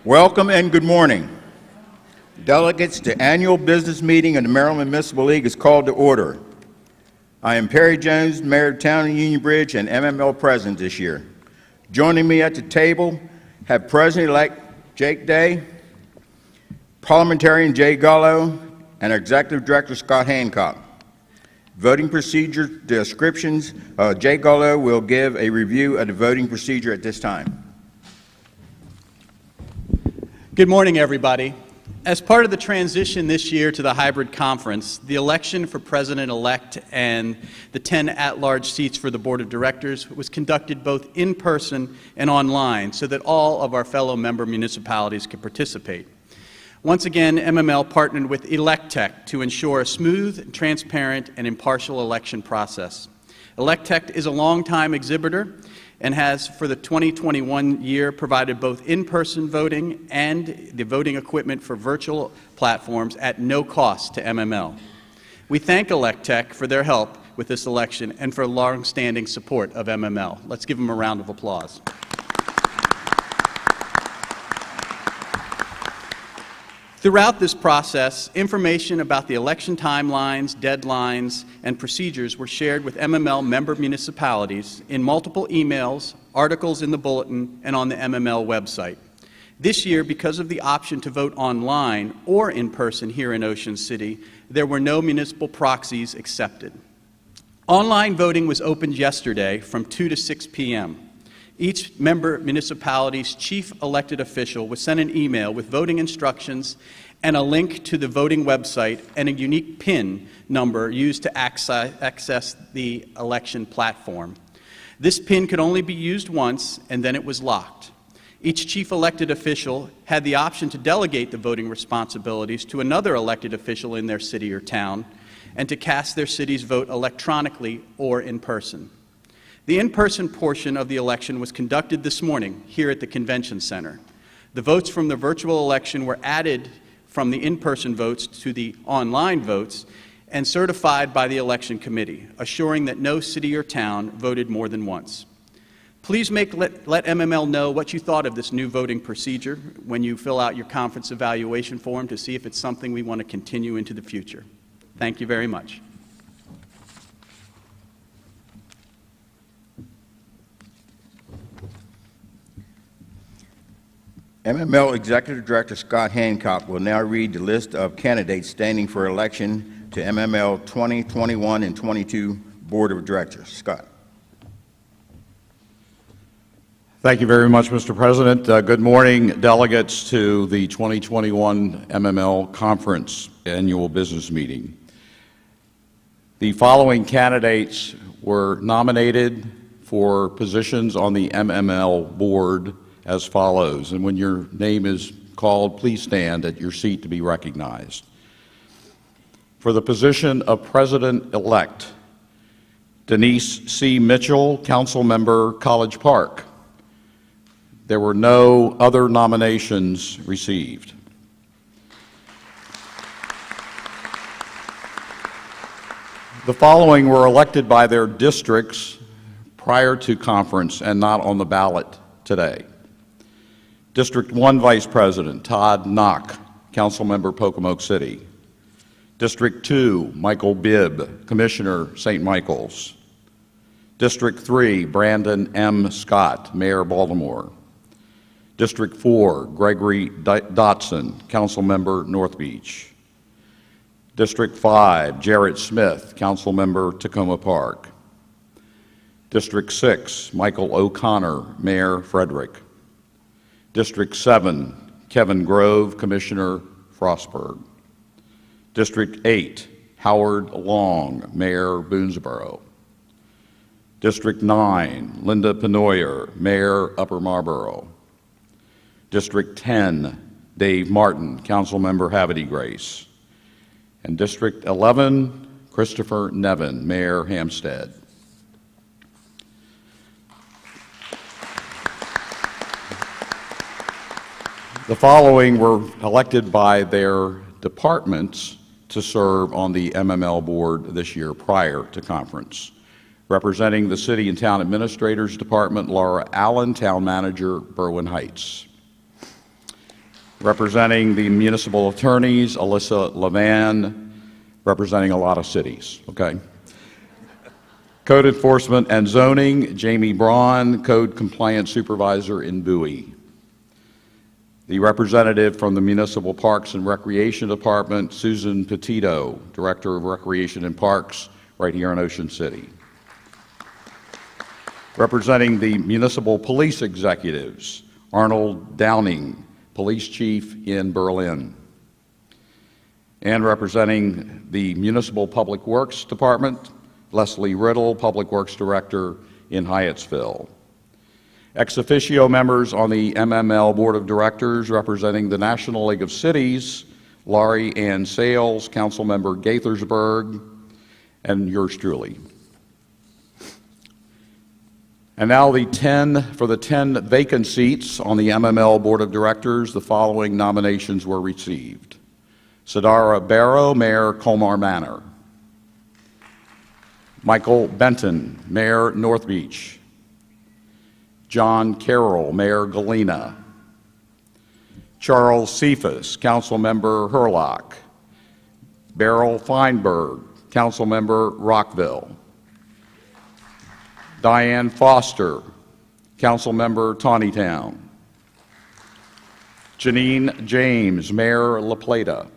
Welcome and good morning. Delegates, the annual business meeting of the Maryland Municipal League is called to order. I am Perry Jones, Mayor of Town of Union Bridge and MML President this year. Joining me at the table have President-elect Jake Day, Parliamentarian Jay Gullo, and Executive Director Scott Hancock. Voting procedure descriptions, Jay Gullo will give a review of the voting procedure at this time. Good morning, everybody. As part of the transition this year to the hybrid conference, the election for President-elect and the 10 at-large seats for the Board of Directors was conducted both in person and online so that all of our fellow member municipalities could participate. Once again, MML partnered with ElecTech to ensure a smooth, transparent, and impartial election process. ElecTech is a longtime exhibitor and has, for the 2021 year, provided both in-person voting and the voting equipment for virtual platforms at no cost to MML. We thank ElecTech for their help with this election and for long-standing support of MML. Let's give them a round of applause. Throughout this process, information about the election timelines, deadlines, and procedures were shared with MML member municipalities in multiple emails, articles in the bulletin, and on the MML website. This year, because of the option to vote online or in person here in Ocean City, there were no municipal proxies accepted. Online voting was opened yesterday from 2 to 6 p.m. Each member municipality's chief elected official was sent an email with voting instructions and a link to the voting website and a unique PIN number used to access the election platform. This PIN could only be used once, and then it was locked. Each chief elected official had the option to delegate the voting responsibilities to another elected official in their city or town and to cast their city's vote electronically or in person. The in-person portion of the election was conducted this morning here at the Convention Center. The votes from the virtual election were added from the in-person votes to the online votes and certified by the Election Committee, assuring that no city or town voted more than once. Please let MML know what you thought of this new voting procedure when you fill out your conference evaluation form to see if it's something we want to continue into the future. Thank you very much. MML Executive Director Scott Hancock will now read the list of candidates standing for election to MML 2021 and 22 Board of Directors. Scott. Thank you very much, Mr. President. Good morning, delegates to the 2021 MML Conference Annual Business Meeting. The following candidates were nominated for positions on the MML Board as follows, and when your name is called, please stand at your seat to be recognized. For the position of President-elect, Denise C. Mitchell, Council Member, College Park. There were no other nominations received. The following were elected by their districts prior to conference and not on the ballot today. District 1 Vice President, Todd Knock, Councilmember Pocomoke City. District 2, Michael Bibb, Commissioner, St. Michael's. District 3, Brandon M. Scott, Mayor, Baltimore. District 4, Gregory Dotson, Councilmember North Beach. District 5, Jarrett Smith, Councilmember Tacoma Park. District 6, Michael O'Connor, Mayor Frederick. District 7, Kevin Grove, Commissioner Frostburg. District 8, Howard Long, Mayor Boonesboro. District 9, Linda Penoyer, Mayor Upper Marlboro. District 10, Dave Martin, Councilmember Havity Grace. And District 11, Christopher Nevin, Mayor Hampstead. The following were elected by their departments to serve on the MML board this year prior to conference. Representing the City and Town Administrators Department, Laura Allen, Town Manager, Berwyn Heights. Representing the Municipal Attorneys, Alyssa Levan, representing a lot of cities, okay? Code Enforcement and Zoning, Jamie Braun, Code Compliance Supervisor in Bowie. The representative from the Municipal Parks and Recreation Department, Susan Petito, Director of Recreation and Parks, right here in Ocean City. Representing the Municipal Police Executives, Arnold Downing, Police Chief in Berlin. And representing the Municipal Public Works Department, Leslie Riddle, Public Works Director in Hyattsville. Ex officio members on the MML Board of Directors representing the National League of Cities, Laurie Ann Sales, Councilmember Gaithersburg, and yours truly. And now for the 10 vacant seats on the MML Board of Directors, the following nominations were received. Sadara Barrow, Mayor Colmar Manor. Michael Benton, Mayor North Beach. John Carroll, Mayor Galena. Charles Cephas, Councilmember Hurlock. Beryl Feinberg, Councilmember Rockville. Diane Foster, Councilmember Tawnytown. Janine James, Mayor La Plata.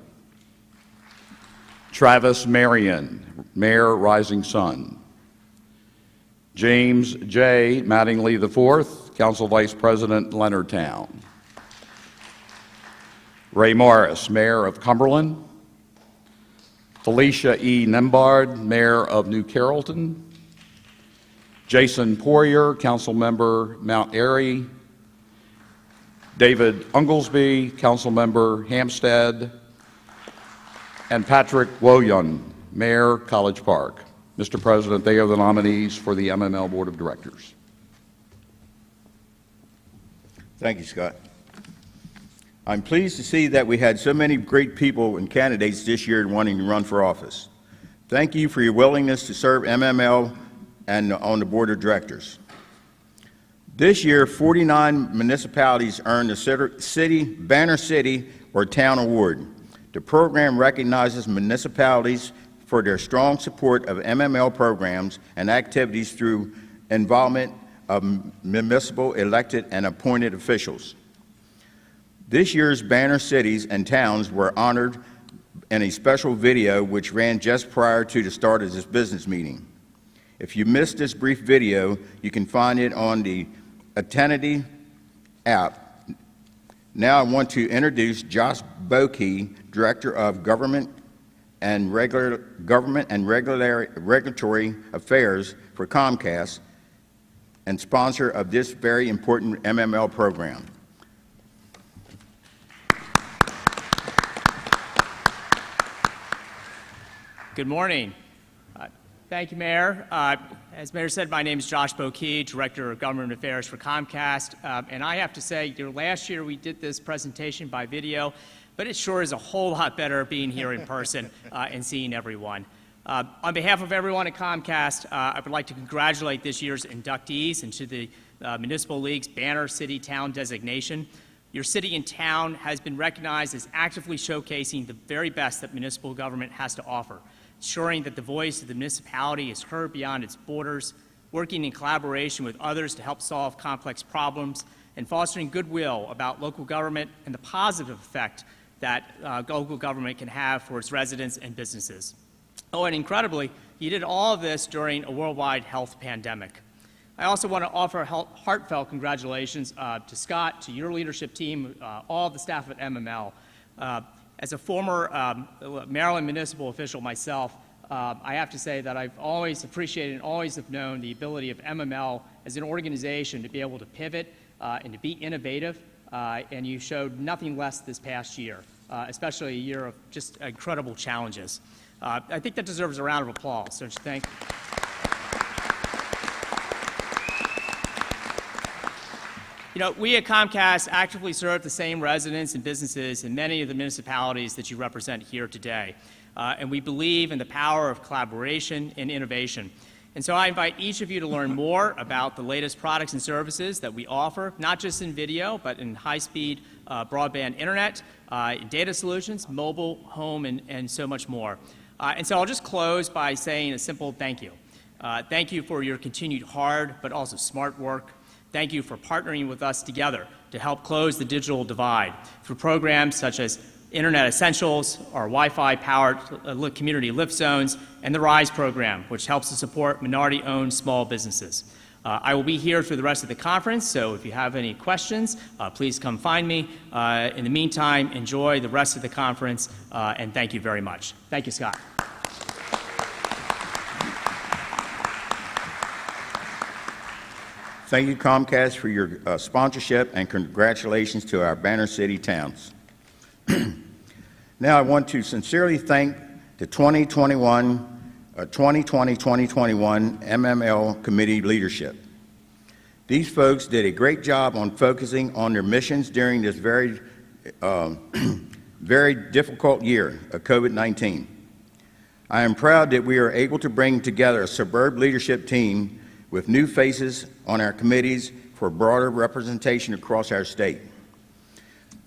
Travis Marion, Mayor Rising Sun. James J. Mattingly IV, Council Vice President, Leonardtown. Ray Morris, Mayor of Cumberland. Felicia E. Nembard, Mayor of New Carrollton. Jason Poirier, Councilmember Mount Airy. David Unglesby, Councilmember Hampstead. And Patrick Woyun, Mayor College Park. Mr. President, they are the nominees for the MML Board of Directors. Thank you, Scott. I'm pleased to see that we had so many great people and candidates this year wanting to run for office. Thank you for your willingness to serve MML and on the Board of Directors. This year, 49 municipalities earned the Banner City or Town Award. The program recognizes municipalities for their strong support of MML programs and activities through involvement of municipal elected and appointed officials. This year's Banner Cities and Towns were honored in a special video which ran just prior to the start of this business meeting. If you missed this brief video, you can find it on the Attendee app. Now I want to introduce Josh Bokey, Director of Government and Regulatory Affairs for Comcast and sponsor of this very important MML program. Good morning. Thank you, Mayor. As Mayor said, my name is Josh Bokey, Director of Government Affairs for Comcast. And I have to say, last year we did this presentation by video, but it sure is a whole lot better being here in person and seeing everyone. On behalf of everyone at Comcast, I would like to congratulate this year's inductees into the Municipal League's Banner City Town designation. Your city and town has been recognized as actively showcasing the very best that municipal government has to offer, ensuring that the voice of the municipality is heard beyond its borders, working in collaboration with others to help solve complex problems, and fostering goodwill about local government and the positive effect that local government can have for its residents and businesses. Oh, and incredibly, he did all of this during a worldwide health pandemic. I also want to offer heartfelt congratulations to Scott, to your leadership team, all the staff at MML. As a former Maryland municipal official myself, I have to say that I've always appreciated and always have known the ability of MML as an organization to be able to pivot and to be innovative, and you showed nothing less this past year, especially a year of just incredible challenges. I think that deserves a round of applause, don't you think? You know, we at Comcast actively serve the same residents and businesses in many of the municipalities that you represent here today. And we believe in the power of collaboration and innovation. And so I invite each of you to learn more about the latest products and services that we offer, not just in video, but in high-speed broadband internet, data solutions, mobile, home, and so much more. And so I'll just close by saying a simple thank you. Thank you for your continued hard but also smart work. Thank you for partnering with us together to help close the digital divide through programs such as Internet Essentials, our Wi-Fi powered community lift zones, and the RISE program, which helps to support minority-owned small businesses. I will be here through the rest of the conference, so if you have any questions, please come find me. In the meantime, enjoy the rest of the conference, and thank you very much. Thank you, Scott. Thank you, Comcast, for your sponsorship, and congratulations to our banner city towns. Now I want to sincerely thank the 2020-2021 MML committee leadership. These folks did a great job on focusing on their missions during this very difficult year of COVID-19. I am proud that we are able to bring together a superb leadership team with new faces on our committees for broader representation across our state.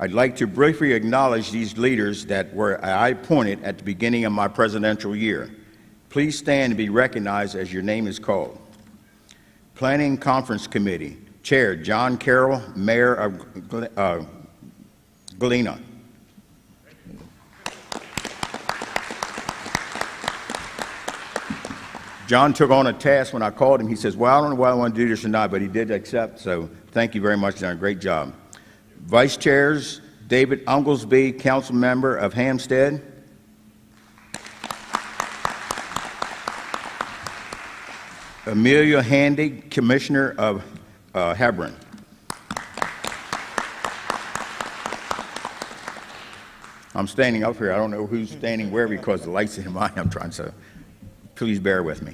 I'd like to briefly acknowledge these leaders that I appointed at the beginning of my presidential year. Please stand and be recognized as your name is called. Planning Conference Committee, Chair John Carroll, Mayor of Galena. John took on a task when I called him. He says, well, I don't know whether I want to do this or not, but he did accept, so thank you very much, John. Great job. Vice Chairs, David Unglesby, Council Member of Hampstead. Amelia Handy, Commissioner of Hebron. I'm standing up here. I don't know who's standing where because the light's in mine. I'm trying to, please bear with me.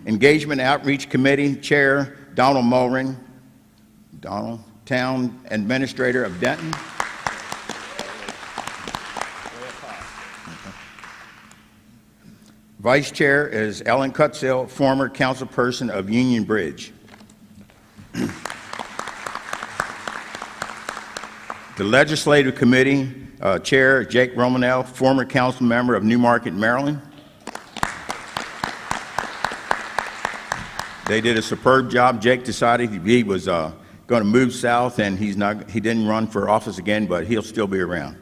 Engagement Outreach Committee, Chair Donald Mulrin. Donald. Town Administrator of Denton. Vice Chair is Ellen Cutsill, former councilperson of Union Bridge. The Legislative Committee, Chair Jake Romanell, former council member of Newmarket, Maryland. They did a superb job. Jake decided he was going to move south, and he didn't run for office again, but he'll still be around.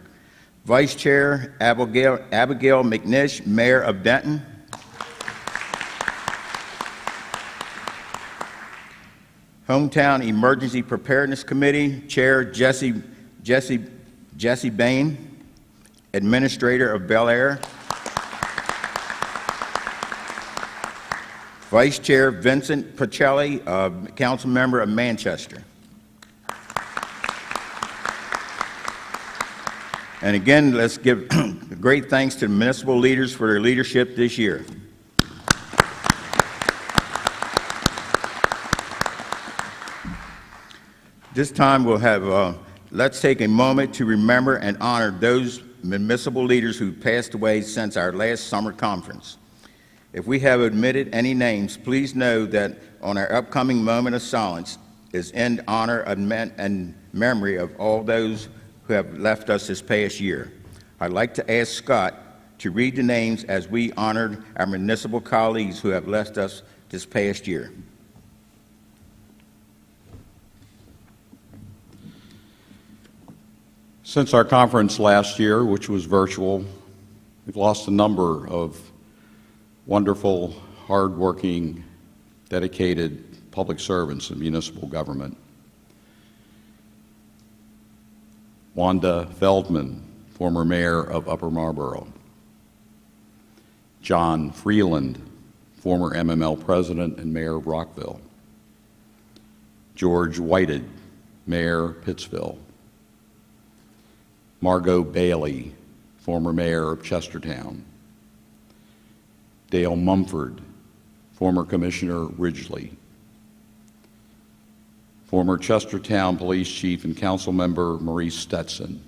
Vice Chair Abigail McNish, Mayor of Denton. Hometown Emergency Preparedness Committee, Chair Jesse Bain, Administrator of Bel Air. Vice Chair Vincent Pacelli, Council Member of Manchester. And again, let's give great thanks to the municipal leaders for their leadership this year. This time we'll have, let's take a moment to remember and honor those municipal leaders who passed away since our last summer conference. If we have omitted any names, please know that on our upcoming moment of silence is in honor and memory of all those who have left us this past year. I'd like to ask Scott to read the names as we honored our municipal colleagues who have left us this past year. Since our conference last year, which was virtual, we've lost a number of wonderful, hardworking, dedicated public servants in municipal government. Wanda Feldman, former mayor of Upper Marlboro. John Freeland, former MML president and mayor of Rockville. George Whited, mayor Pittsville. Margot Bailey, former mayor of Chestertown. Dale Mumford, former commissioner Ridgely. Former Chestertown police chief and council member Maurice Stetson.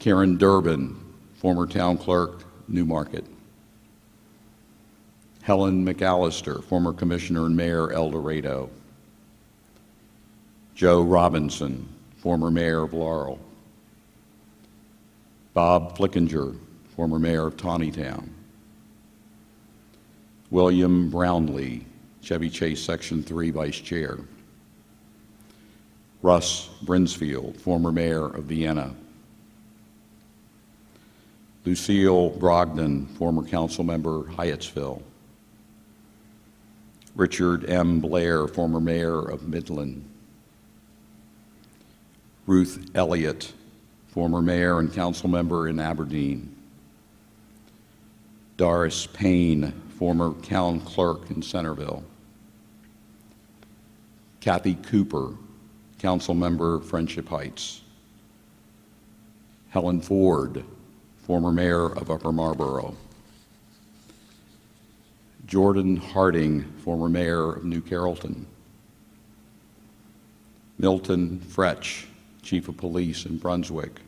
Karen Durbin, former town clerk, Newmarket. Helen McAllister, former commissioner and mayor, El Dorado. Joe Robinson, former mayor of Laurel. Bob Flickinger, former mayor of Tawnytown. William Brownlee, Chevy Chase Section 3 vice chair. Russ Brinsfield, former mayor of Vienna. Lucille Brogdon, former council member, Hyattsville. Richard M. Blair, former mayor of Midland. Ruth Elliott, former mayor and council member in Aberdeen. Doris Payne, former town clerk in Centerville. Kathy Cooper, council member, Friendship Heights. Helen Ford, former mayor of Upper Marlboro. Jordan Harding, former mayor of New Carrollton. Milton Fretch, chief of police in Brunswick.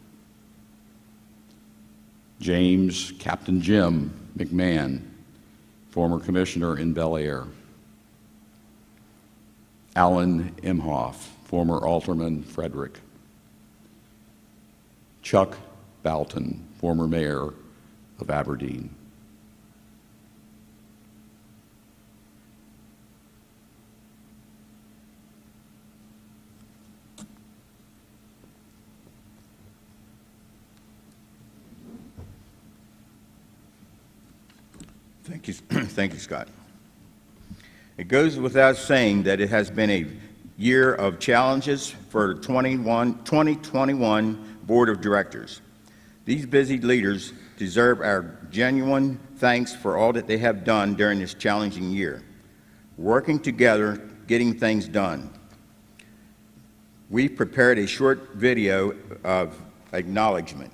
James Captain Jim McMahon, former commissioner in Bel Air. Alan Imhoff, former alderman Frederick. Chuck Boughton, former mayor of Aberdeen. Thank you, thank you, Scott. It goes without saying that it has been a year of challenges for the 2021 Board of Directors. These busy leaders deserve our genuine thanks for all that they have done during this challenging year, working together, getting things done. We prepared a short video of acknowledgement.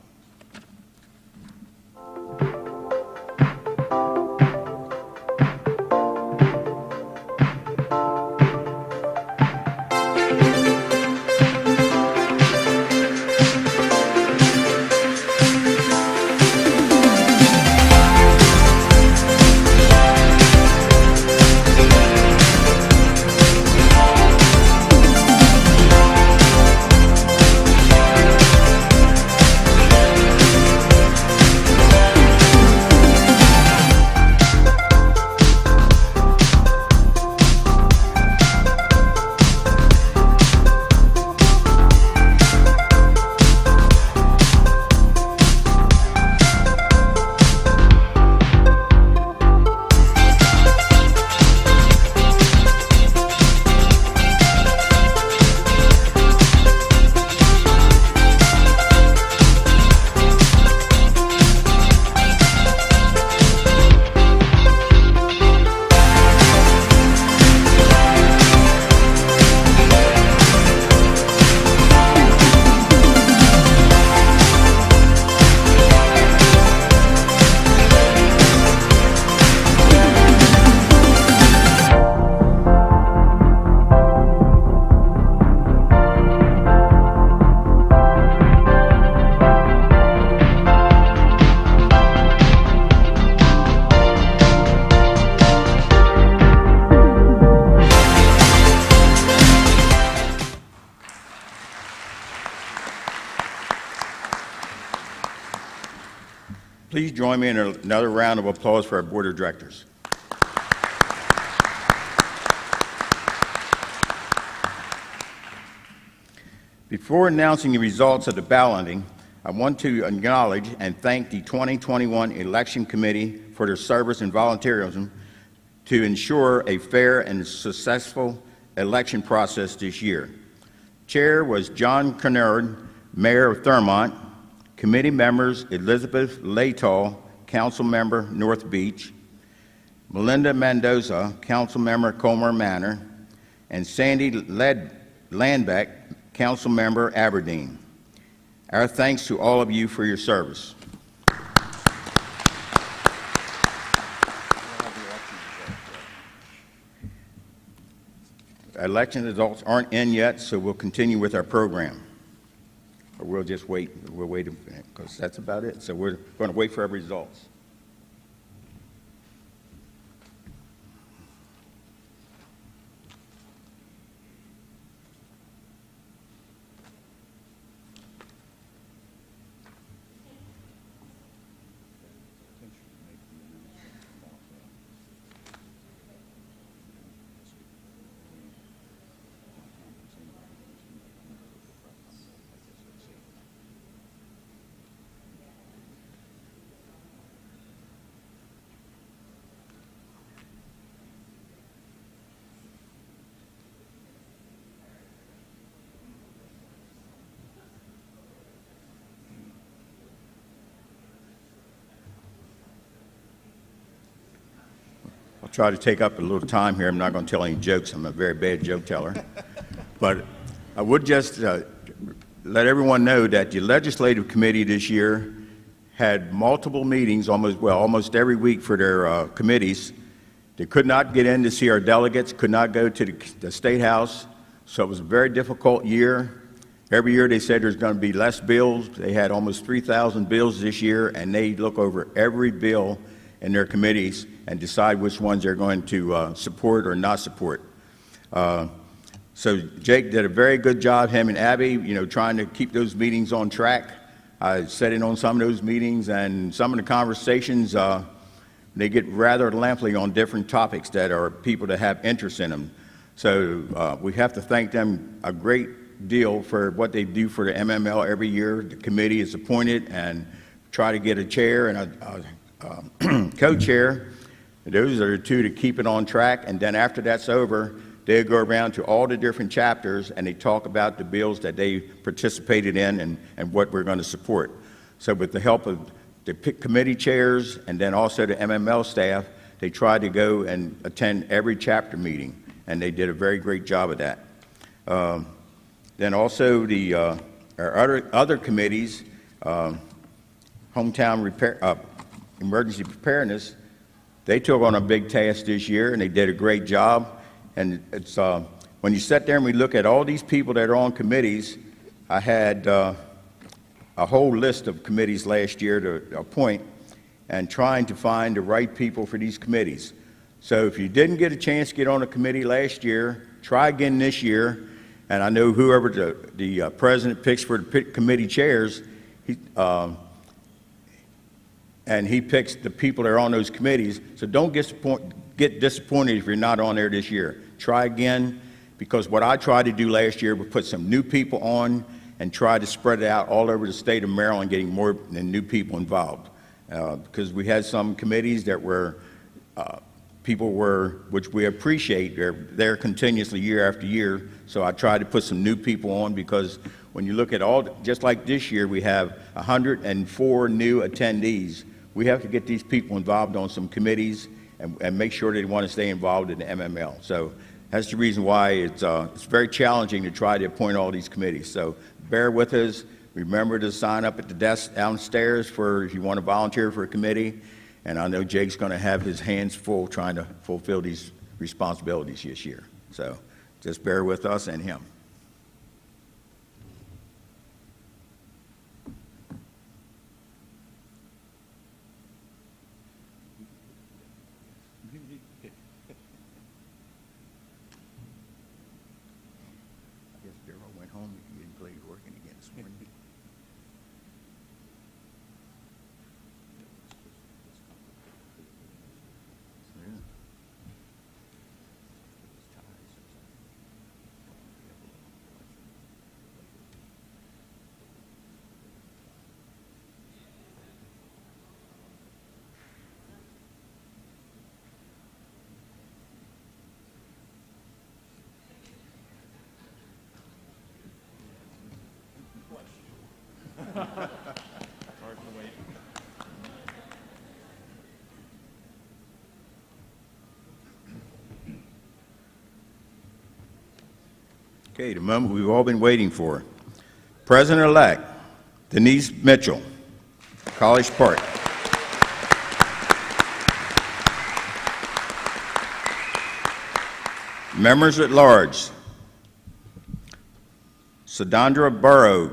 Please join me in another round of applause for our Board of Directors. Before announcing the results of the balloting, I want to acknowledge and thank the 2021 Election Committee for their service and volunteerism to ensure a fair and successful election process this year. Chair was John Kennard, Mayor of Thurmont. Committee members Elizabeth Laytall, Council Member North Beach, Melinda Mendoza, Council Member Colmer Manor, and Sandy Landbeck, Council Member Aberdeen. Our thanks to all of you for your service. Election results aren't in yet, so we'll continue with our program. Or we'll just wait. We'll wait a minute, because that's about it. So we're going to wait for our results. I'll try to take up a little time here. I'm not going to tell any jokes. I'm a very bad joke teller. But I would just let everyone know that the Legislative Committee this year had multiple meetings, almost every week for their committees. They could not get in to see our delegates, could not go to the State House, so it was a very difficult year. Every year they said there's going to be less bills. They had almost 3,000 bills this year, and they look over every bill in their committees and decide which ones they're going to support or not support. So Jake did a very good job, him and Abby, trying to keep those meetings on track. I sat in on some of those meetings, and some of the conversations, they get rather lengthy on different topics that are people that have interest in them. So we have to thank them a great deal for what they do for the MML every year. The committee is appointed and try to get a chair and a co-chair. Those are the two to keep it on track, and then after that's over, they go around to all the different chapters and they talk about the bills that they participated in and what we're going to support. So with the help of the committee chairs and then also the MML staff, they tried to go and attend every chapter meeting, and they did a very great job of that. Then also our other committees, hometown repair, emergency preparedness, they took on a big task this year, and they did a great job. And it's when you sit there and we look at all these people that are on committees, I had a whole list of committees last year to appoint and trying to find the right people for these committees. So if you didn't get a chance to get on a committee last year, try again this year. And I know whoever the president picks for the committee chairs, and he picks the people that are on those committees. So don't get disappointed if you're not on there this year. Try again, because what I tried to do last year was put some new people on and try to spread it out all over the state of Maryland, getting more and new people involved. Because we had some committees that were, which we appreciate, they're there continuously year after year. So I tried to put some new people on, because when you look at just like this year, we have 104 new attendees. We have to get these people involved on some committees and make sure they want to stay involved in the MML. So that's the reason why it's very challenging to try to appoint all these committees. So bear with us. Remember to sign up at the desk downstairs if you want to volunteer for a committee. And I know Jake's going to have his hands full trying to fulfill these responsibilities this year. So just bear with us and him. Okay, the moment we've all been waiting for. President-elect Denise Mitchell, College Park. Members at large, Sadandra Burrow,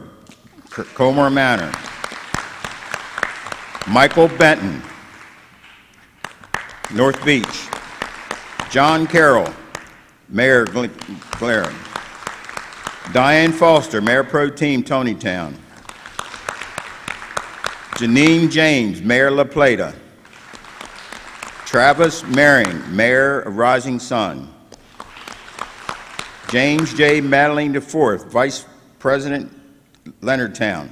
Colmore Manor. Michael Benton, North Beach. John Carroll, Mayor Glaren. Diane Foster, Mayor Pro Tem, Tonytown. Janine James, Mayor La Plata. Travis Maring, Mayor of Rising Sun. James J. Madeline IV, Vice President, Leonardtown.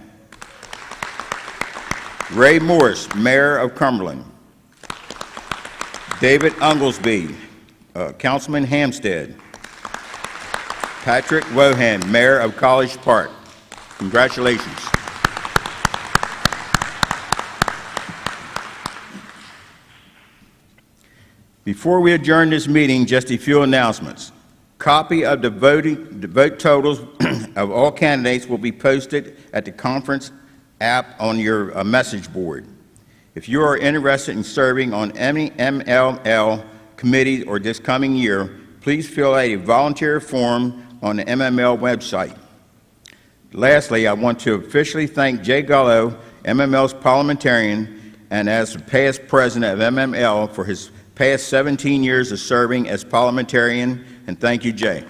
Ray Morris, Mayor of Cumberland. David Unglesby, Councilman Hampstead. Patrick Wohan, Mayor of College Park. Congratulations. Before we adjourn this meeting, just a few announcements. Copy of the vote totals of all candidates will be posted at the conference app on your message board. If you are interested in serving on any MLL committee or this coming year, please fill out a volunteer form on the MML website. Lastly, I want to officially thank Jay Gullo, MML's parliamentarian, and as the past president of MML for his past 17 years of serving as parliamentarian, and thank you, Jay.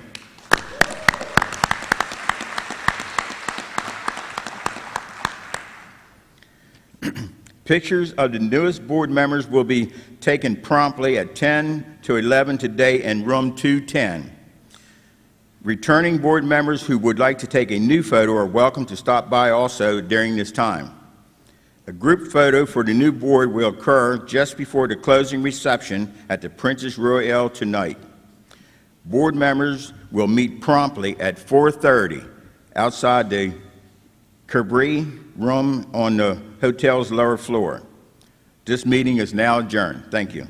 Pictures of the newest board members will be taken promptly at 10 to 11 today in room 210. Returning board members who would like to take a new photo are welcome to stop by also during this time. A group photo for the new board will occur just before the closing reception at the Princess Royale tonight. Board members will meet promptly at 4:30 outside the Cabri room on the hotel's lower floor. This meeting is now adjourned. Thank you.